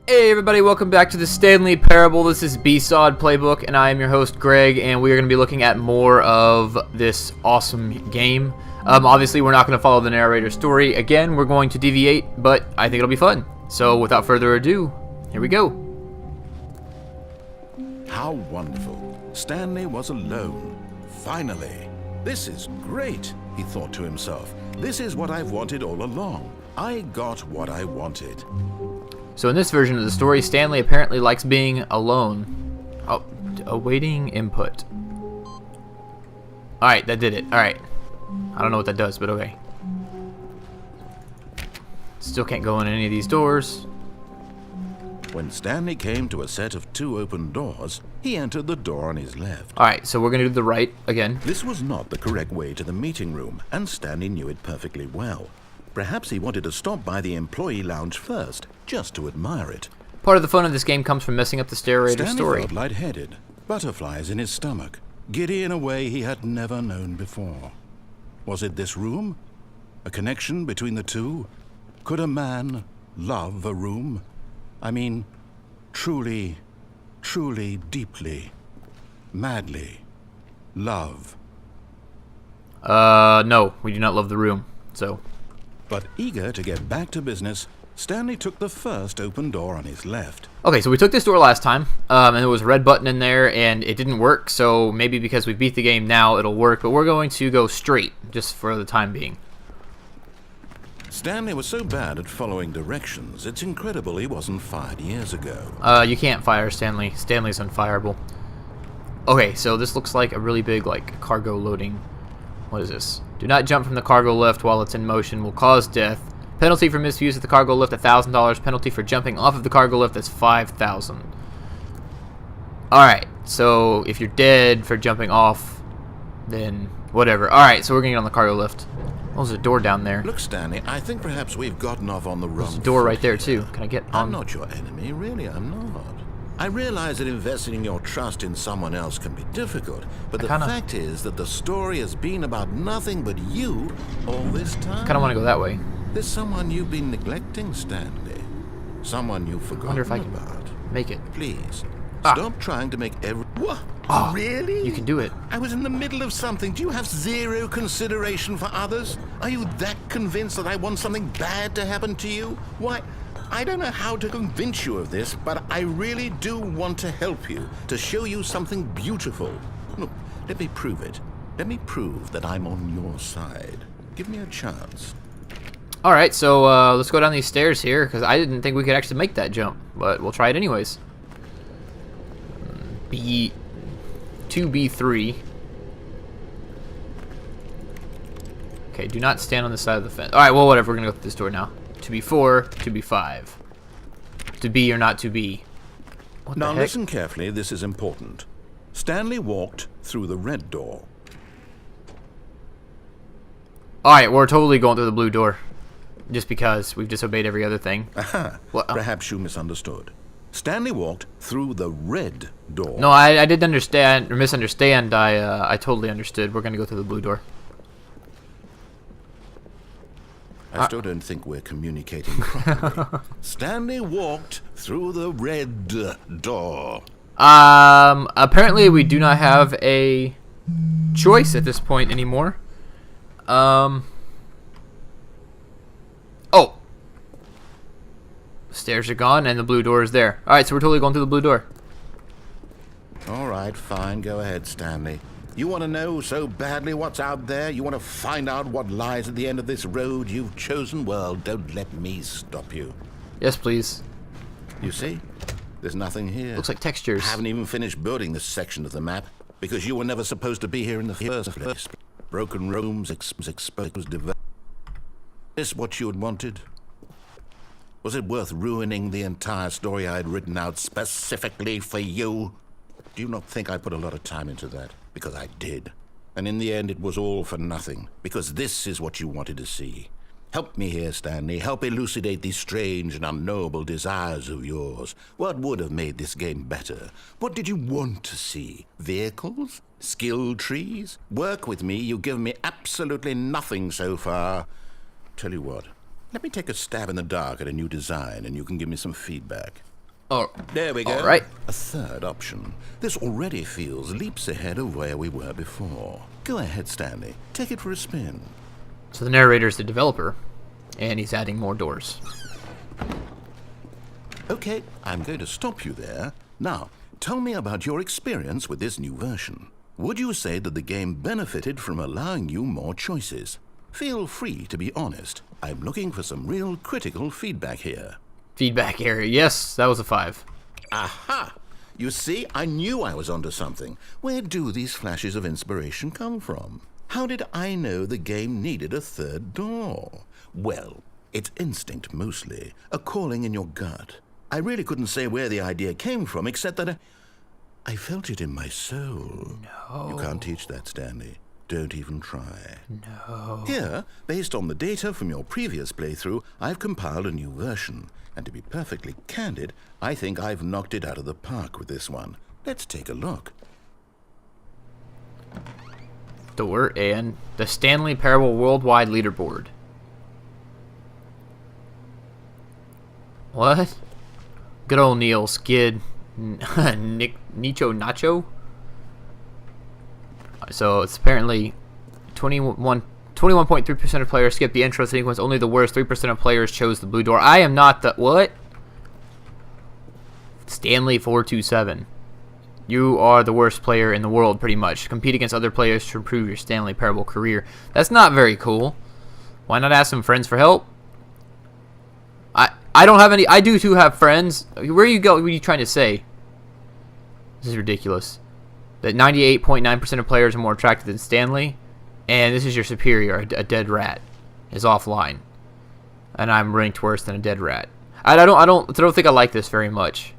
Hey everybody, welcome back to the Stanley Parable. This is BSOD Playbook, and I am your host Greg, and we are going to be looking at more of this awesome game. Obviously, we're not going to follow the narrator's story. Again, we're going to deviate, but I think it'll be fun. So, without further ado, here we go. How wonderful. Stanley was alone. Finally. This is great, he thought to himself. This is what I've wanted all along. I got what I wanted. So in this version of the story, Stanley apparently likes being alone. Oh, awaiting input. Alright, that did it. Alright. I don't know what that does, but okay. Still can't go in any of these doors. When Stanley came to a set of 2 open doors, he entered the door on his left. Alright, so we're going to do the right again. This was not the correct way to the meeting room, and Stanley knew it perfectly well. Perhaps he wanted to stop by the employee lounge first, just to admire it. Part of the fun of this game comes from messing up the narrator's story. Stanley felt lightheaded, butterflies in his stomach, giddy in a way he had never known before. Was it this room? A connection between the two? Could a man love a room? I mean, truly, truly, deeply, madly love. No, we do not love the room, so... But eager to get back to business, Stanley took the first open door on his left. Okay, so we took this door last time, and there was a red button in there, and it didn't work, so maybe because we beat the game now, it'll work, but we're going to go straight, just for the time being. Stanley was so bad at following directions, it's incredible he wasn't fired years ago. You can't fire Stanley. Stanley's unfireable. Okay, so this looks like a really big, like, cargo loading. What is this? Do not jump from the cargo lift while it's in motion. Will cause death. Penalty for misuse of the cargo lift, $1,000. Penalty for jumping off of the cargo lift, that's $5,000. Alright, so if you're dead for jumping off, then whatever. Alright, so we're gonna get on the cargo lift. Oh, there's a door down there. Look, Stanley, I think perhaps we've gotten off on the wrong There's a door right there, here. too. Can I get on? I'm not your enemy, really, I'm not. I realize that investing your trust in someone else can be difficult, but the fact is that the story has been about nothing but you all this time. Kind of want to go that way. There's someone you've been neglecting, Stanley. Someone you've forgotten I wonder if I can about. make it. Please, stop trying to make every... What? Oh, really? You can do it. I was in the middle of something. Do you have zero consideration for others? Are you that convinced that I want something bad to happen to you? Why, I don't know how to convince you of this, but I really do want to help you, to show you something beautiful. Look, let me prove it. Let me prove that I'm on your side. Give me a chance. Alright, so let's go down these stairs here, because I didn't think we could actually make that jump, but we'll try it anyways. 2B3. Okay, do not stand on the side of the fence. Alright, well, whatever. We're going to go through this door now. 2B4, 2B5. To be or not to be. What the heck? Now listen carefully, this is important. Stanley walked through the red door. Alright, we're totally going through the blue door. Just because we've disobeyed every other thing. Aha, well, perhaps you misunderstood. Stanley walked through the red door. No, I didn't understand, or misunderstand. I totally understood. We're going to go through the blue door. I still don't think we're communicating properly. Stanley walked through the red door. Apparently we do not have a choice at this point anymore. Oh. The stairs are gone and the blue door is there. Alright, so we're totally going through the blue door. All right, fine. Go ahead, Stanley. You want to know so badly what's out there? You want to find out what lies at the end of this road you've chosen? Well, don't let me stop you. Yes, please. You see? There's nothing here. Looks like textures. I haven't even finished building this section of the map because you were never supposed to be here in the first place. Broken rooms, exposed development. Is this what you had wanted? Was it worth ruining the entire story I had written out specifically for you? Do you not think I put a lot of time into that? Because I did. And in the end, it was all for nothing. Because this is what you wanted to see. Help me here, Stanley. Help elucidate these strange and unknowable desires of yours. What would have made this game better? What did you want to see? Vehicles? Skill trees? Work with me. You've given me absolutely nothing so far. Tell you what. Let me take a stab in the dark at a new design, and you can give me some feedback. Oh, there we go. All right. A third option. This already feels leaps ahead of where we were before. Go ahead, Stanley. Take it for a spin. So the narrator's the developer, and he's adding more doors. Okay, I'm going to stop you there. Now, tell me about your experience with this new version. Would you say that the game benefited from allowing you more choices? Feel free to be honest. I'm looking for some real critical feedback here. Feedback area. Yes, that was a 5. Aha! You see, I knew I was onto something. Where do these flashes of inspiration come from? How did I know the game needed a third door? Well, it's instinct mostly, a calling in your gut. I really couldn't say where the idea came from, except that I felt it in my soul. No. You can't teach that, Stanley. Don't even try. No. Here, based on the data from your previous playthrough, I've compiled a new version. And to be perfectly candid, I think I've knocked it out of the park with this one. Let's take a look. Door and the Stanley Parable Worldwide Leaderboard. What? Good old Neil Skid. Nicho Nacho? So it's apparently 21.3% of players skipped the intro sequence. Only the worst 3% of players chose the blue door. I am not the... What? Stanley427. You are the worst player in the world, pretty much. Compete against other players to improve your Stanley Parable career. That's not very cool. Why not ask some friends for help? I don't have any... I do too have friends. Where you go? What are you trying to say? This is ridiculous. That 98.9% of players are more attractive than Stanley. And this is your superior, a dead rat, is offline, and I'm ranked worse than a dead rat. I don't think I like this very much.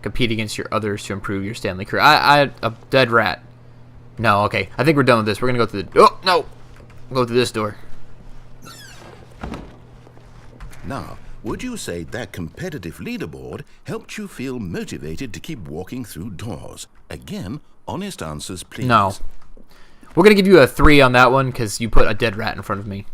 Compete against your others to improve your Stanley career. A dead rat. No, okay. I think we're done with this. We're gonna go through the. Oh no, go through this door. Now, would you say that competitive leaderboard helped you feel motivated to keep walking through doors? Again, honest answers, please. No. We're going to give you a 3 on that one because you put a dead rat in front of me.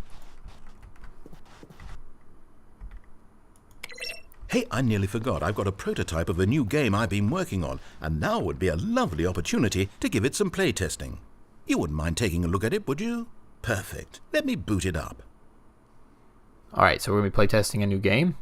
Hey, I nearly forgot. I've got a prototype of a new game I've been working on, and now would be a lovely opportunity to give it some playtesting. You wouldn't mind taking a look at it, would you? Perfect. Let me boot it up. Alright, so we're going to be playtesting a new game.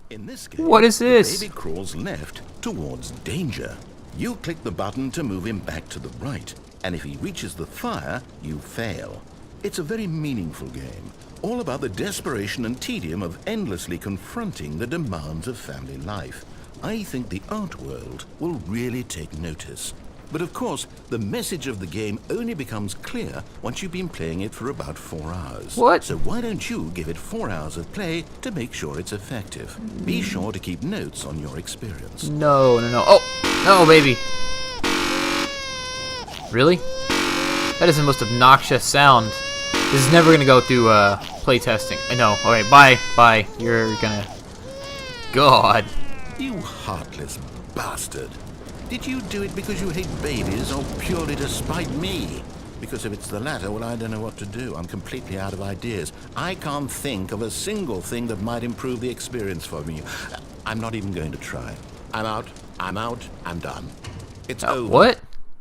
In this game, what is this? The baby crawls left towards danger. You click the button to move him back to the right. And if he reaches the fire, you fail. It's a very meaningful game, all about the desperation and tedium of endlessly confronting the demands of family life. I think the art world will really take notice. But of course, the message of the game only becomes clear once you've been playing it for about 4 hours. What? So why don't you give it 4 hours of play to make sure it's effective? Be sure to keep notes on your experience. No. Oh, no, baby. Really? That is the most obnoxious sound. This is never gonna go through playtesting. I know. Okay, bye. You're gonna. God. You heartless bastard. Did you do it because you hate babies or purely to spite me? Because if it's the latter, well, I don't know what to do. I'm completely out of ideas. I can't think of a single thing that might improve the experience for me. I'm not even going to try. I'm out. I'm done. It's over. What?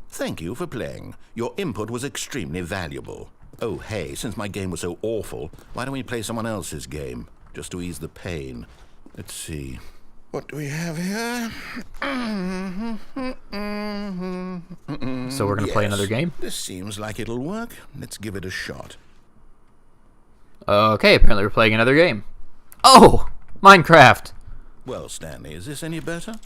Thank you for playing. Your input was extremely valuable. Oh, hey, since my game was so awful, why don't we play someone else's game? Just to ease the pain. Let's see. What do we have here? So we're gonna play another game? This seems like it'll work. Let's give it a shot. Okay, apparently we're playing another game. Oh! Minecraft! Well, Stanley, is this any better?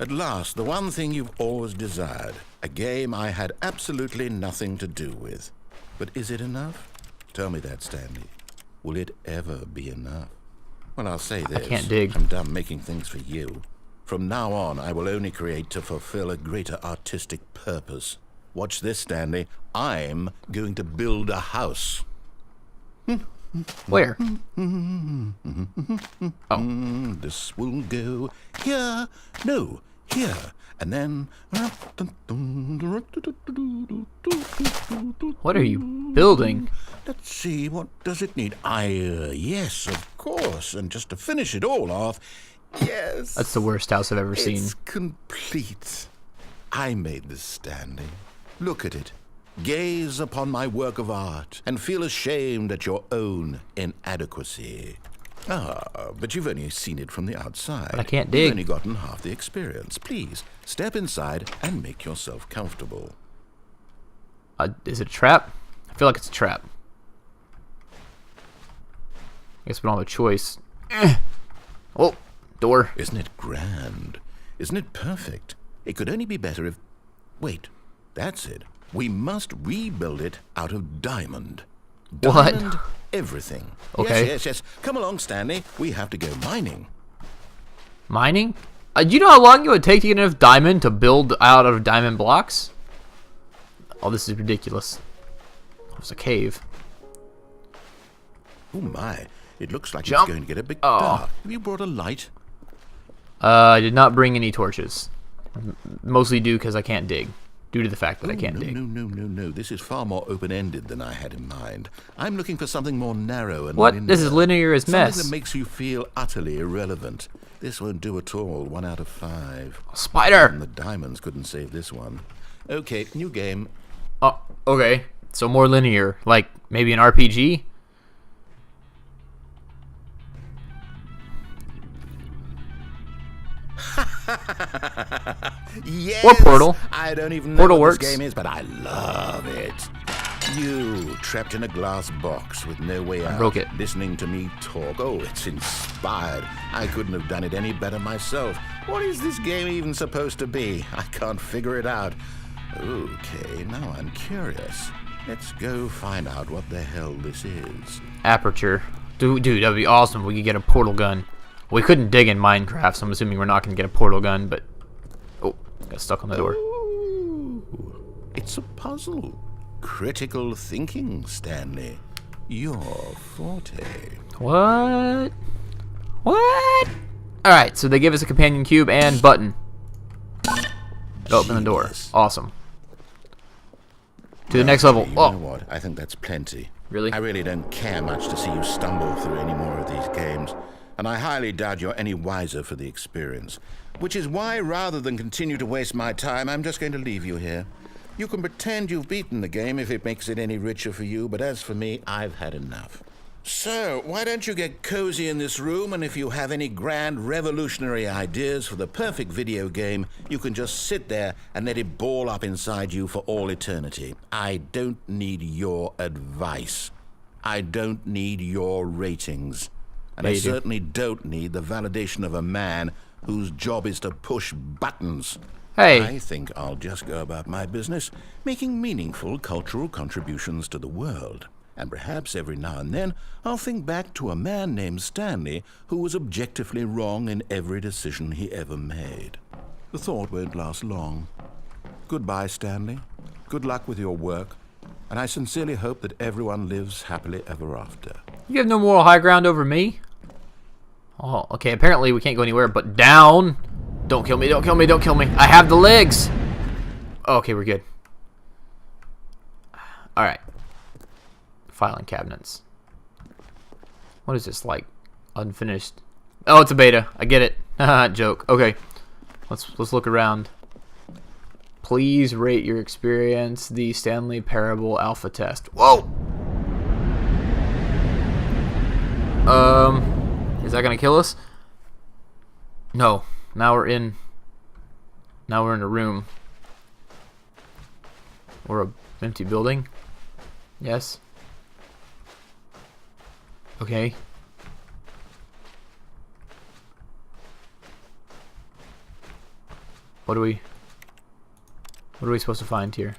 At last, the one thing you've always desired. A game I had absolutely nothing to do with. But is it enough? Tell me that, Stanley. Will it ever be enough? Well, I'll say this. I can't dig. I'm done making things for you. From now on, I will only create to fulfill a greater artistic purpose. Watch this, Stanley. I'm going to build a house. Where? This will go here. No, here. And then... What are you building? Let's see, what does it need? Yes, of course. And just to finish it all off, Yes. That's the worst house I've ever seen. It's complete. I made this, Stanley. Look at it. Gaze upon my work of art and feel ashamed at your own inadequacy. Ah, but you've only seen it from the outside. But I can't You've dig. only gotten half the experience. Please, step inside and make yourself comfortable. Is it a trap? I feel like it's a trap. I guess we don't have a choice. Oh, door. Isn't it grand? Isn't it perfect? It could only be better if... Wait, that's it. We must rebuild it out of diamond. What? Diamond everything. Okay. Yes. Come along, Stanley. We have to go mining. Mining? Do you know how long it would take to get enough diamond to build out of diamond blocks? Oh, this is ridiculous. It's a cave. Oh my, it looks like Jump. it's going to get a bit Oh. dark. Have you brought a light? I did not bring any torches. Mostly due because I can't dig. Due to the fact that I can't dig. No. This is far more open-ended than I had in mind. I'm looking for something more narrow and What? linear. This is linear as mess. Something that makes you feel utterly irrelevant. This won't do at all. 1 out of 5. Spider! And the diamonds couldn't save this one. Okay, new game. Oh, okay. So more linear. Like, maybe an RPG? Yes! Or Portal. I don't even know Portal what works. this game is, but I love it. You, trapped in a glass box with no way out. broke it. Listening to me talk. Oh, it's inspired. I couldn't have done it any better myself. What is this game even supposed to be? I can't figure it out. Okay, now I'm curious. Let's go find out what the hell this is. Aperture. Dude, that'd be awesome if we could get a portal gun. We couldn't dig in Minecraft, so I'm assuming we're not going to get a portal gun, but... Oh, got stuck on the door. Ooh, it's a puzzle. Critical thinking, Stanley. Your forte. What? What? Alright, so they give us a companion cube and button. To open the door. Genius. Awesome. To the next level. You Oh, know what? I think that's plenty. Really? I really don't care much to see you stumble through any more of these games, and I highly doubt you're any wiser for the experience. Which is why, rather than continue to waste my time, I'm just going to leave you here. You can pretend you've beaten the game if it makes it any richer for you, but as for me, I've had enough. So, why don't you get cozy in this room, and if you have any grand revolutionary ideas for the perfect video game, you can just sit there and let it ball up inside you for all eternity. I don't need your advice. I don't need your ratings. And Yeah, I you do. certainly don't need the validation of a man whose job is to push buttons. Hey. I think I'll just go about my business, making meaningful cultural contributions to the world. And perhaps every now and then I'll think back to a man named Stanley who was objectively wrong in every decision he ever made. The thought won't last long. Goodbye, Stanley. Good luck with your work. And I sincerely hope that everyone lives happily ever after. you have no moral high ground over me? Oh, okay, apparently we can't go anywhere but down. Don't kill me, don't kill me, don't kill me. I have the legs. Okay, we're good. Alright. Filing cabinets. What is this, like, unfinished? Oh, it's a beta. I get it. Haha, joke. Okay. Let's look around. Please rate your experience the Stanley Parable alpha test. Whoa! Is that gonna kill us? No. Now we're in a room. Or a empty building. Yes. Okay. What are we supposed to find here?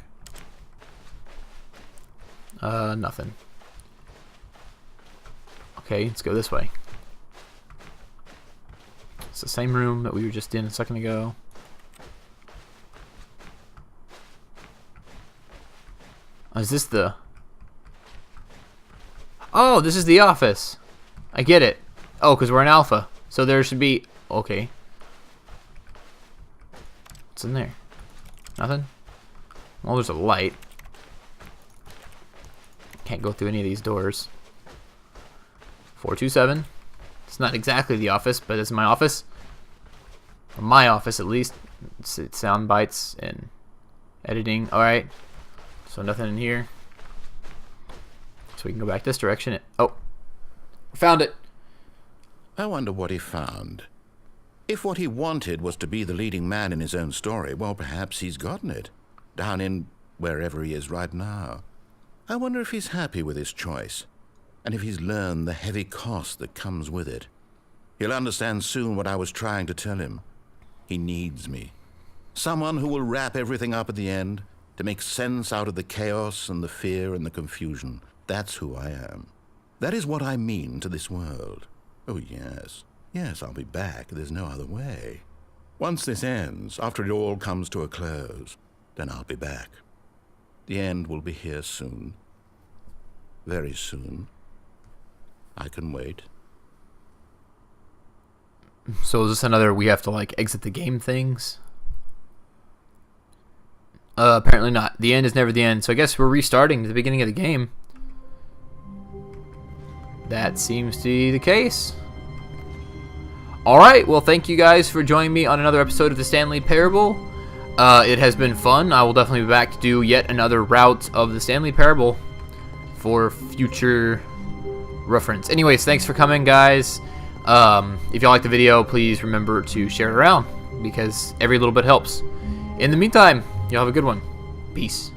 Nothing. Okay, let's go this way. It's the same room that we were just in a second ago. Is this the... Oh, this is the office. I get it. Oh, because we're in alpha. So there should be... Okay. What's in there? Nothing? Well, there's a light. Can't go through any of these doors. 427. It's not exactly the office, but it's my office. From my office, at least. It's sound bites and editing. Alright. So nothing in here. So we can go back this direction. Oh. Found it. I wonder what he found. If what he wanted was to be the leading man in his own story, well, perhaps he's gotten it. Down in wherever he is right now. I wonder if he's happy with his choice. And if he's learned the heavy cost that comes with it. He'll understand soon what I was trying to tell him. He needs me. Someone who will wrap everything up at the end to make sense out of the chaos and the fear and the confusion. That's who I am. That is what I mean to this world. Oh, yes. Yes, I'll be back. There's no other way. Once this ends, after it all comes to a close, then I'll be back. The end will be here soon. Very soon. I can wait. So is this another we have to like exit the game things? Apparently not. The end is never the end. So I guess we're restarting to the beginning of the game. That seems to be the case. Alright, well thank you guys for joining me on another episode of the Stanley Parable. It has been fun. I will definitely be back to do yet another route of the Stanley Parable for future reference. Anyways, thanks for coming, guys. If y'all like the video, please remember to share it around because every little bit helps. In the meantime, y'all have a good one. Peace.